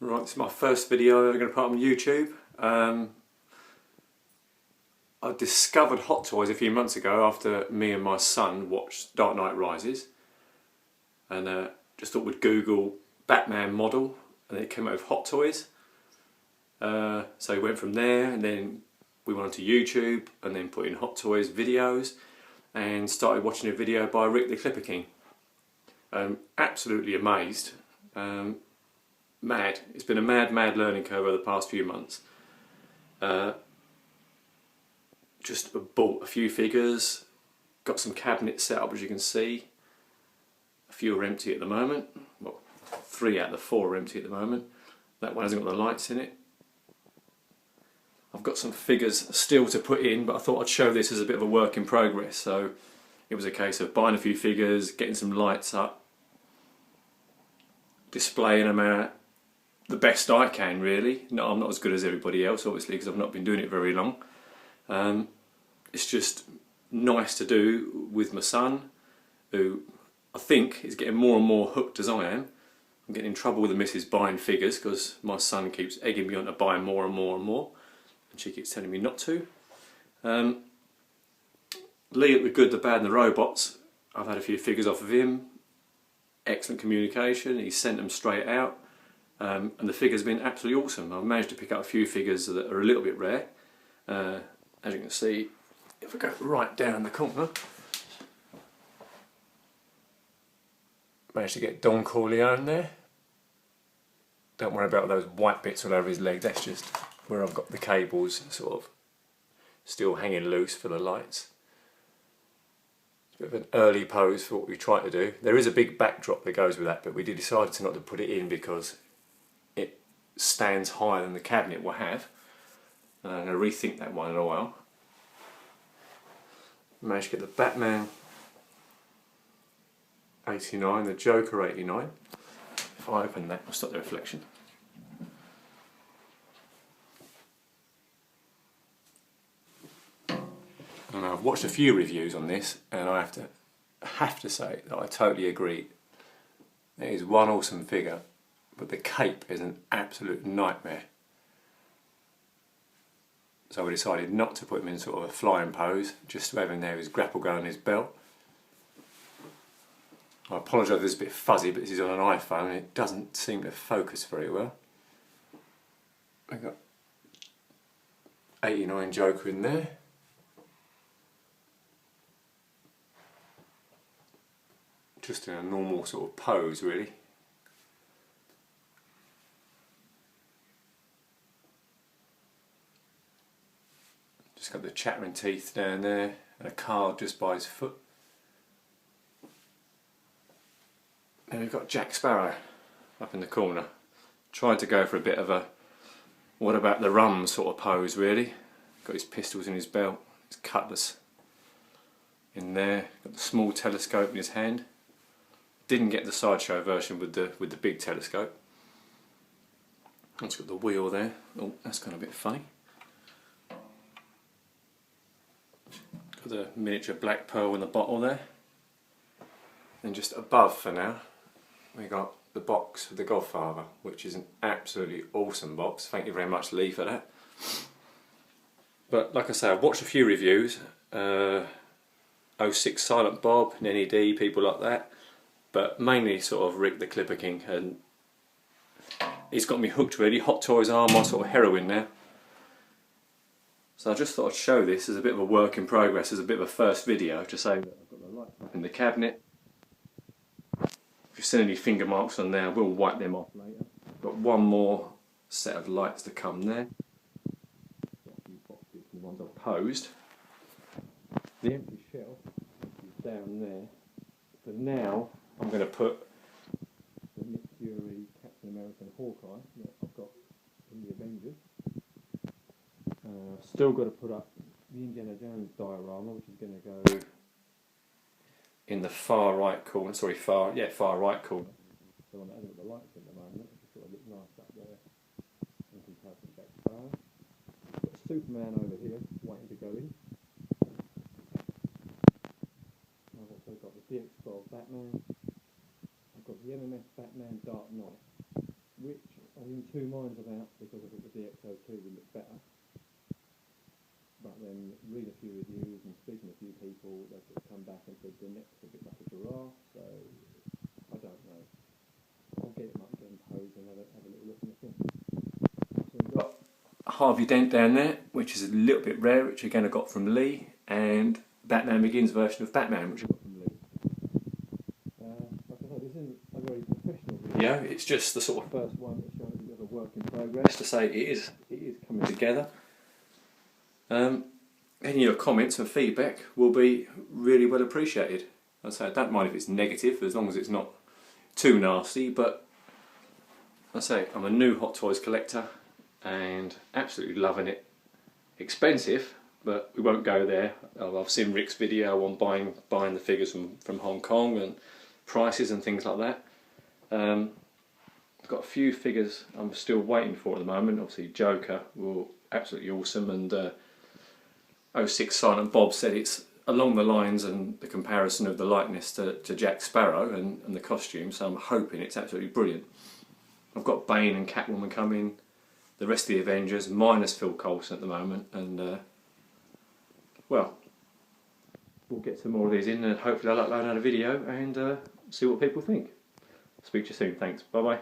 Right, this is my first video I'm going to put on YouTube. I discovered Hot Toys a few months ago after me and my son watched Dark Knight Rises, and just thought we'd Google Batman model, and it came out with Hot Toys. So we went from there, and then we went onto YouTube and then put in Hot Toys videos and started watching a video by Rick the Clipper King. Absolutely amazed. Mad. It's been a mad learning curve over the past few months. Just bought a few figures, got some cabinets set up as you can see. A few are empty at the moment. Well, 3 out of the 4 are empty at the moment. That one hasn't got the lights in it. I've got some figures still to put in, but I thought I'd show this as a bit of a work in progress. So it was a case of buying a few figures, getting some lights up, displaying them out the best I can, really. No, I'm not as good as everybody else, obviously, because I've not been doing it very long. It's just nice to do with my son, who I think is getting more and more hooked as I am. I'm getting in trouble with the missus buying figures because my son keeps egging me on to buy more and more and more, and she keeps telling me not to. Lee at The Good, The Bad and The Robots, I've had a few figures off of him. Excellent communication, he sent them straight out, and the figures have been absolutely awesome. I've managed to pick up a few figures that are a little bit rare. As you can see, if I go right down the corner, managed to get Don Corleone there. Don't worry about those white bits all over his leg, that's just where I've got the cables sort of still hanging loose for the lights. It's a bit of an early pose for what we try to do. There is a big backdrop that goes with that, but we decided to not to put it in because it stands higher than the cabinet will have. And I'm going to rethink that one in a while. Managed to get the Batman 89, the Joker 89. If I open that, I'll stop the reflection. And I've watched a few reviews on this, and I have to say that I totally agree. It is one awesome figure, but the cape is an absolute nightmare. So we decided not to put him in sort of a flying pose, just to have him there with his grapple gun and his belt. I apologise if it's a bit fuzzy, but this is on an iPhone and it doesn't seem to focus very well. I've got 89 Joker in there. Just in a normal sort of pose, really. Just got the chattering teeth down there and a card just by his foot. And we've got Jack Sparrow up in the corner. Tried to go for a bit of a what about the rum sort of pose, really. Got his pistols in his belt, his cutlass in there, got the small telescope in his hand. Didn't get the sideshow version with the big telescope. It's got the wheel there. Oh, that's kind of a bit funny. Got the miniature black pearl in the bottle there. And just above for now, we got the box of The Godfather, which is an absolutely awesome box. Thank you very much, Lee, for that. But like I say, I've watched a few reviews. 06 Silent Bob, NED, people like that. But mainly sort of Rick the Clipper King, and he's got me hooked really. Hot Toys are my sort of heroine now. So I just thought I'd show this as a bit of a work in progress, as a bit of a first video, to say that I've got the lights up in the cabinet. If you've seen any finger marks on there, we'll wipe them off later. Got one more set of lights to come there. Got a few boxes, the ones I've posed. The empty shelf is down there. For now, I'm going to put the Nick Fury Captain American Hawkeye that I've got in the Avengers. Still got to put up the Indiana Jones diorama, which is going to go in the far right corner. Sorry, far right corner. The one that hasn't got the lights at the moment. It just sort of looks nice up there in comparison to Jack Sparrow. Got Superman over here waiting to go in. I've also got the DX12 Batman. I've got the MMS Batman Dark Knight, which I was in two minds about, because I thought the DX02 would look better. But then reading a few reviews and speaking to a few people, they've sort of come back and said the neck's a bit like a giraffe, so I don't know. I'll get them up, get them posed and have a little look in the thing. So we've got Harvey Dent down there, which is a little bit rare, which again I got from Lee, and Batman Begins version of Batman, which I got from Lee. like I said, this isn't a very professional video. Yeah, it's just the sort of First one that shows a bit of a work in progress. best to say it is coming together. Any of your comments and feedback will be really well appreciated. I say I don't mind if it's negative, as long as it's not too nasty. But I say I'm a new Hot Toys collector and absolutely loving it. Expensive, but we won't go there. I've seen Rick's video on buying the figures from Hong Kong and prices and things like that. I've got a few figures I'm still waiting for at the moment. Obviously Joker, well, absolutely awesome, and 06 Silent Bob said it's along the lines and the comparison of the likeness to Jack Sparrow and the costume, so I'm hoping it's absolutely brilliant. I've got Bane and Catwoman coming, the rest of the Avengers, minus Phil Coulson at the moment, and well, we'll get some more of these in and hopefully I'll upload another video and see what people think. Speak to you soon, thanks, bye bye.